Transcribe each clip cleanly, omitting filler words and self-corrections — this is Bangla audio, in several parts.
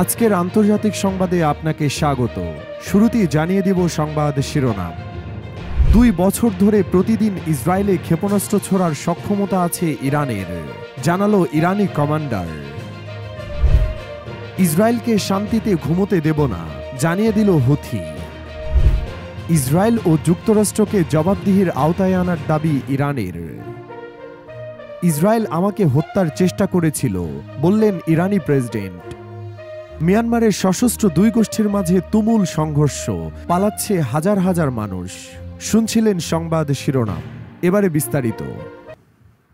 আজকের আন্তর্জাতিক সংবাদে আপনাকে স্বাগত। শুরুতেই জানিয়ে দিব সংবাদ শিরোনাম। 2 বছর ধরে প্রতিদিন ইসরায়েলে ক্ষেপণাস্ত্র ছোড়ার সক্ষমতা আছে ইরানের, জানালো ইরানি কমান্ডার। ইসরায়েলকে শান্তিতে ঘুমোতে দেব না, জানিয়ে দিল হুথি। ইসরায়েল ও যুক্তরাষ্ট্রকে জবাবদিহির আওতায় আনার দাবি ইরানের। ইসরায়েল আমাকে হত্যার চেষ্টা করেছিল, বললেন ইরানি প্রেসিডেন্ট। মিয়ানমারের সশস্ত্র 2 গোষ্ঠীর মাঝে তুমুল সংঘর্ষ, পালাচ্ছে হাজার হাজার মানুষ। শুনছিলেন সংবাদ শিরোনাম, এবারে বিস্তারিত।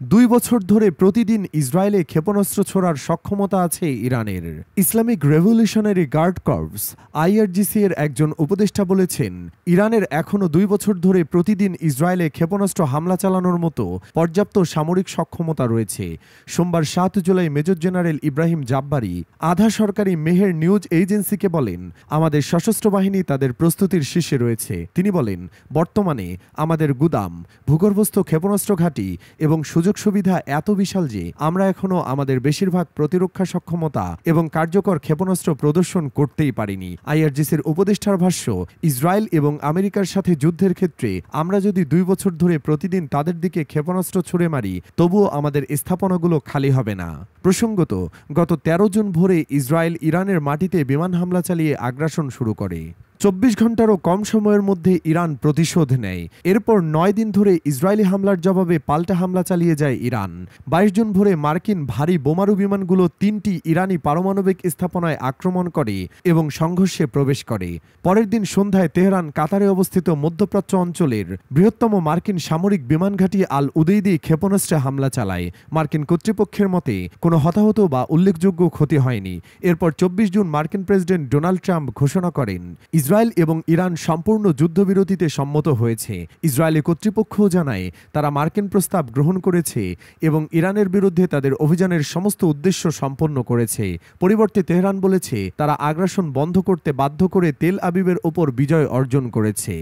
2 বছর ধরে প্রতিদিন ইসরায়েলে ক্ষেপণাস্ত্র ছোড়ার সক্ষমতা আছে ইরানের। Islamic Revolutionary Guard Corps IRGC এর একজন উপদেষ্টা বলেছেন, ইরানের এখনও 2 বছর ধরে প্রতিদিন ইসরায়েলে ক্ষেপণাস্ত্র হামলা চালানোর মতো পর্যাপ্ত সামরিক সক্ষমতা রয়েছে। সোমবার 7 জুলাই মেজর জেনারেল ইব্রাহিম জাব্বারি আধা সরকারি মেহের নিউজ এজেন্সিকে বলেন, আমাদের সশস্ত্র বাহিনী তাদের প্রস্তুতির শীর্ষে রয়েছে। তিনি বলেন, বর্তমানে আমাদের গুদাম, ভূগর্ভস্থ ক্ষেপণাস্ত্র ঘাঁটি এবং সুযোগ সুবিধা এত বিশাল যে আমরা এখনো আমাদের বেশিরভাগ প্রতিরক্ষা সক্ষমতা এবং কার্যকর ক্ষেপণাস্ত্র প্রদর্শন করতেই পারিনি। IRGCর উপদেষ্টার ভাষ্য, ইসরায়েল এবং আমেরিকার সাথে যুদ্ধের ক্ষেত্রে আমরা যদি 2 বছর ধরে প্রতিদিন তাদের দিকে ক্ষেপণাস্ত্র ছুড়ে মারি, তবুও আমাদের স্থাপনাগুলো খালি হবে না। প্রসঙ্গত, গত 13 জুন ভোরে ইসরায়েল ইরানের মাটিতে বিমান হামলা চালিয়ে আগ্রাসন শুরু করে। 24 ঘন্টারও কম সময়ের মধ্যে ইরান প্রতিশোধ নেয়। এরপর 9 দিন ধরে ইসরায়েলি হামলার জবাবে পাল্টা হামলা চালিয়ে যায় ইরান। 22 জুন ভোরে মার্কিন ভারী বোমারু বিমানগুলো 3টি ইরানি পারমাণবিক স্থাপনায় আক্রমণ করে এবং সংঘর্ষে প্রবেশ করে। পরের দিন সন্ধ্যায় তেহরান কাতারে অবস্থিত মধ্যপ্রাচ্য অঞ্চলের বৃহত্তম মার্কিন সামরিক বিমান ঘাঁটি আল উদেইদি ক্ষেপণাস্ত্রে হামলা চালায়। মার্কিন কর্তৃপক্ষের মতে কোনো হতাহত বা উল্লেখযোগ্য ক্ষতি হয়নি। এরপর 24 জুন মার্কিন প্রেসিডেন্ট ডোনাল্ড ট্রাম্প ঘোষণা করেন, ইসরায়েল এবং ইরান সম্পূর্ণ যুদ্ধবিরতিতে সম্মত হয়েছে। ইসরায়েলি কর্তৃপক্ষও জানায় তারা মার্কিন প্রস্তাব গ্রহণ করেছে এবং ইরানের বিরুদ্ধে তাদের অভিযানের সমস্ত উদ্দেশ্য সম্পন্ন করেছে। পরিবর্তে তেহরান বলেছে তারা আগ্রাসন বন্ধ করতে বাধ্য করে তেল আবিবের ওপর বিজয় অর্জন করেছে।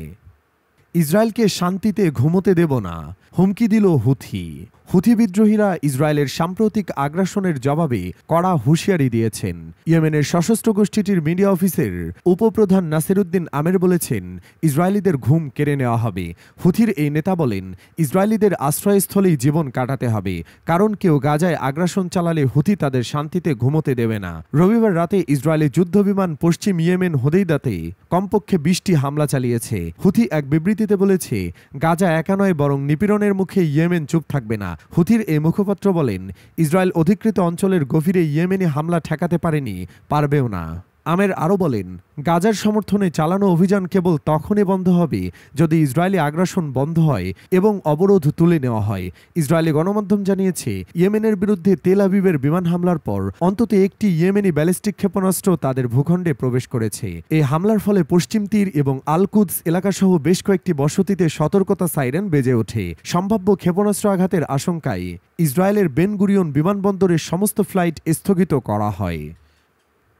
ইসরায়েলকে শান্তিতে ঘুমোতে দেব না, হুমকি দিল হুথি। হুথি বিদ্রোহীরা ইসরায়েলের সাম্প্রতিক আগ্রাসনের জবাবে কড়া হুঁশিয়ারি দিয়েছেন। ইয়েমেনের সশস্ত্র গোষ্ঠীটির মিডিয়া অফিসের উপপ্রধান নাসিরুদ্দিন আমের বলেছেন, ইসরায়েলিদের ঘুম কেড়ে নেওয়া হবে। হুথির এই নেতা বলেন, ইসরায়েলিদের আশ্রয়স্থলেই জীবন কাটাতে হবে, কারণ কেউ গাজায় আগ্রাসন চালালে হুথি তাদের শান্তিতে ঘুমোতে দেবে না। রবিবার রাতে ইসরায়েলি যুদ্ধবিমান পশ্চিম ইয়েমেন হোদেইদাতে কমপক্ষে 20টি হামলা চালিয়েছে। হুথি এক বিবৃতিতে বলেছে, গাজা একা নয় বরং নিপীড়নের মুখে ইয়েমেন চুপ থাকবে না। হুথির এই মুখপাত্র বলেন, ইসরায়েল অধিকৃত অঞ্চলের গভীরে ইয়েমেনি হামলা ঠেকাতে পারেনি, পারবেও না। আমের আরও বলেন, গাজার সমর্থনে চালানো অভিযান কেবল তখনই বন্ধ হবে যদি ইসরায়েলি আগ্রাসন বন্ধ হয় এবং অবরোধ তুলে নেওয়া হয়। ইসরায়েলি গণমাধ্যম জানিয়েছে, ইয়েমেনের বিরুদ্ধে তেল আবিবের বিমান হামলার পর অন্তত একটি ইয়েমেনি ব্যালিস্টিক ক্ষেপণাস্ত্র তাদের ভূখণ্ডে প্রবেশ করেছে। এই হামলার ফলে পশ্চিম তীর এবং আল কুদস এলাকাসহ বেশ কয়েকটি বসতিতে সতর্কতা সাইরেন বেজে ওঠে। সম্ভাব্য ক্ষেপণাস্ত্র আঘাতের আশঙ্কায় ইসরায়েলের বেন গুরিয়ন বিমানবন্দরের সমস্ত ফ্লাইট স্থগিত করা হয়।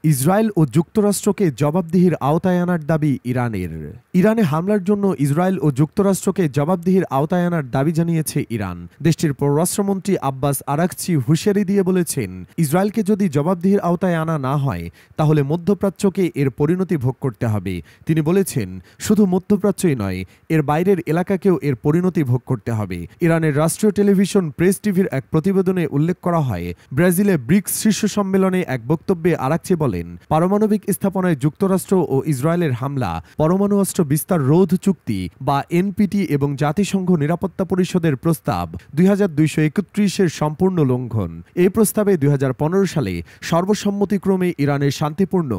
ইসরায়েল ও যুক্তরাষ্ট্রকে জবাবদিহির আওতায় আনার দাবি ইরানের। ইরানে হামলার জন্য ইসরায়েল ও যুক্তরাষ্ট্রকে জবাবদিহির আওতায় আনার দাবি জানিয়েছে ইরান। দেশটির পররাষ্ট্রমন্ত্রী আব্বাস আরাকচি হুঁশিয়ারি দিয়ে বলেছেন, ইসরায়েলকে যদি জবাবদিহির আওতায় আনা না হয় তাহলে মধ্যপ্রাচ্যকে এর পরিণতি ভোগ করতে হবে। তিনি বলেছেন, শুধু মধ্যপ্রাচ্যই নয়, এর বাইরের এলাকাকেও এর পরিণতি ভোগ করতে হবে। ইরানের রাষ্ট্রীয় টেলিভিশন প্রেস টিভির এক প্রতিবেদনে উল্লেখ করা হয়, ব্রাজিলে ব্রিক্স শীর্ষ সম্মেলনে এক বক্তব্যে আরাকচি বলেন, পারমাণবিক স্থাপনায় যুক্তরাষ্ট্র ও ইসরায়েলের হামলা পরমাণু অস্ত্র বিস্তার রোধ চুক্তি বা NPT এবং জাতিসংঘ নিরাপত্তা পরিষদের প্রস্তাব 2231-এর সম্পূর্ণ লঙ্ঘন। এই প্রস্তাবে 2015 সালে সর্বসম্মতিক্রমে ইরানের শান্তিপূর্ণ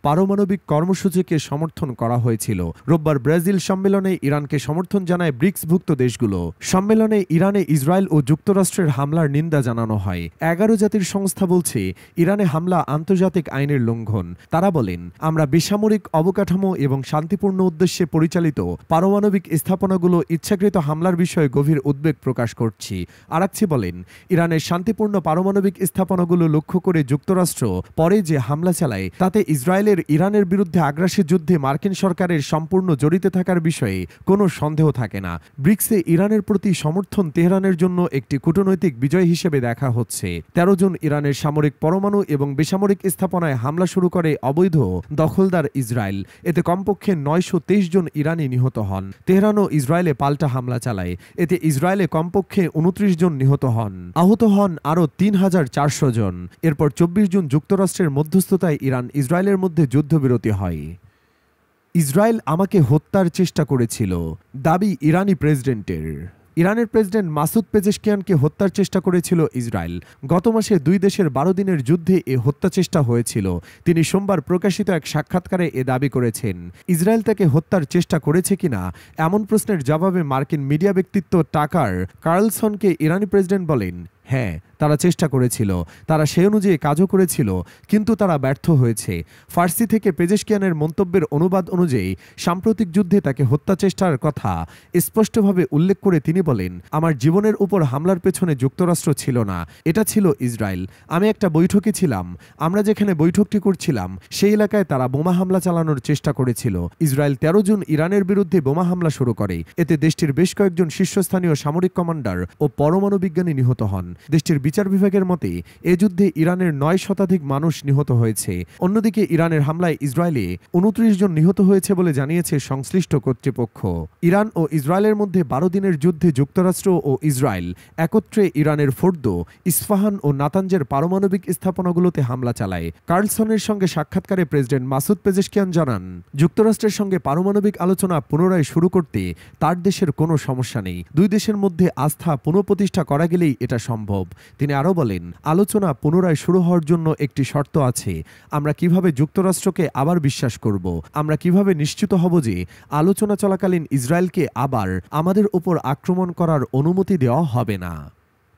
পারমাণবিক কর্মসূচিকে সমর্থন করা হয়েছিল। রোববার ব্রাজিল সম্মেলনে ইরানকে সমর্থন জানায় ব্রিক্সভুক্ত দেশগুলো। সম্মেলনে ইরানে ইসরায়েল ও যুক্তরাষ্ট্রের হামলার নিন্দা জানানো হয়। 11 জাতির সংস্থা বলছে, ইরানে হামলা আন্তর্জাতিক আইনের লঙ্ঘন। তারা বলেন, আমরা বেসামরিক অবকাঠামো এবং শান্তিপূর্ণ উদ্দেশ্যে পরিচালিত পারমাণবিক স্থাপনাগুলো ইচ্ছাকৃত হামলার বিষয়ে গভীর উদ্বেগ প্রকাশ করছি। আরাকচি বলেন, ইরানের শান্তিপূর্ণ পারমাণবিক স্থাপনাগুলো লক্ষ্য করে যুক্তরাষ্ট্র পরে যে হামলা চালায় তাতে ইসরায়েলের ইরানের বিরুদ্ধে আগ্রাসী যুদ্ধে মার্কিন সরকারের সম্পূর্ণ জড়িত থাকার বিষয়ে কোনো সন্দেহ থাকে না। ব্রিক্সে ইরানের প্রতি সমর্থন তেহরানের জন্য একটি কূটনৈতিক বিজয় হিসেবে দেখা হচ্ছে। 13 জুন ইরানের সামরিক, পরমাণু এবং বেসামরিক স্থাপনায় হামলা হামলা শুরু করে অবৈধ দখলদার ইসরায়েল। এতে কমপক্ষে 923 জন ইরানি নিহত হন। তেহরানও ইসরায়েলে পাল্টা হামলা চালায়। এতে ইসরায়েলে কমপক্ষে 29 জন নিহত হন। আহত হন আরও 3400 জন। এরপর 24 জুন যুক্তরাষ্ট্রের মধ্যস্থতায় ইরান ইসরায়েলের মধ্যে যুদ্ধবিরতি হয়। ইসরায়েল আমাকে হত্যার চেষ্টা করেছিল, দাবি ইরানি প্রেসিডেন্টের। ইরানের প্রেসিডেন্ট মাসুদ পেজেশকিয়ানকে হত্যার চেষ্টা করেছিল ইসরায়েল। গত মাসে দুই দেশের 12 দিনের যুদ্ধে এ হত্যা চেষ্টা হয়েছিল। তিনি সোমবার প্রকাশিত এক সাক্ষাৎকারে এ দাবি করেছেন। ইসরায়েল তাকে হত্যার চেষ্টা করেছে কিনা এমন প্রশ্নের জবাবে মার্কিন মিডিয়া ব্যক্তিত্ব টাকার কার্লসনকে ইরানি প্রেসিডেন্ট বলেন, হ্যাঁ, তারা চেষ্টা করেছিল, তারা সে অনুযায়ী কাজও করেছিল, কিন্তু তারা ব্যর্থ হয়েছে। ফার্সি থেকে পেজেশকিয়ানের মন্তব্যের অনুবাদ অনুযায়ী সাম্প্রতিক যুদ্ধে তাকে হত্যা চেষ্টার কথা স্পষ্টভাবে উল্লেখ করে তিনি বলেন, আমার জীবনের উপর হামলার পেছনে যুক্তরাষ্ট্র ছিল না, এটা ছিল ইসরায়েল। আমি একটা বৈঠকে ছিলাম, আমরা যেখানে বৈঠকটি করছিলাম সেই এলাকায় তারা বোমা হামলা চালানোর চেষ্টা করেছিল। ইসরায়েল 13 জুন ইরানের বিরুদ্ধে বোমা হামলা শুরু করে। এতে দেশটির বেশ কয়েকজন শীর্ষস্থানীয় সামরিক কমান্ডার ও পরমাণু বিজ্ঞানী নিহত হন। দেশটির বিচার বিভাগের মতে এ যুদ্ধে ইরানের 9 শতাধিক মানুষ নিহত হয়েছে। অন্যদিকে ইরানের হামলায় ইসরায়েলে 29 জন নিহত হয়েছে বলে জানিয়েছে সংশ্লিষ্ট কর্তৃপক্ষ। ইরান ও ইসরায়েলের মধ্যে 12 দিনের যুদ্ধে যুক্তরাষ্ট্র ও ইসরায়েল একত্রে ইরানের ফোর্দো, ইস্পাহান ও নাতানজের পারমাণবিক স্থাপনাগুলোতে হামলা চালায়। কার্লসনের সঙ্গে সাক্ষাৎকারে প্রেসিডেন্ট মাসুদ পেজেশকিয়ান জানান, যুক্তরাষ্ট্রের সঙ্গে পারমাণবিক আলোচনা পুনরায় শুরু করতে তার দেশের কোনো সমস্যা নেই। দুই দেশের মধ্যে আস্থা পুনঃপ্রতিষ্ঠা করা গেলেই এটা সম্ভব। তিনি আরও বলেন, আলোচনা পুনরায় শুরু হওয়ার জন্য একটি শর্ত আছে। আমরা কিভাবে যুক্তরাষ্ট্রকে আবার বিশ্বাস করব? আমরা কিভাবে নিশ্চিত হব যে আলোচনা চলাকালীন ইসরায়েলকে আবার আমাদের উপর আক্রমণ করার অনুমতি দেওয়া হবে না?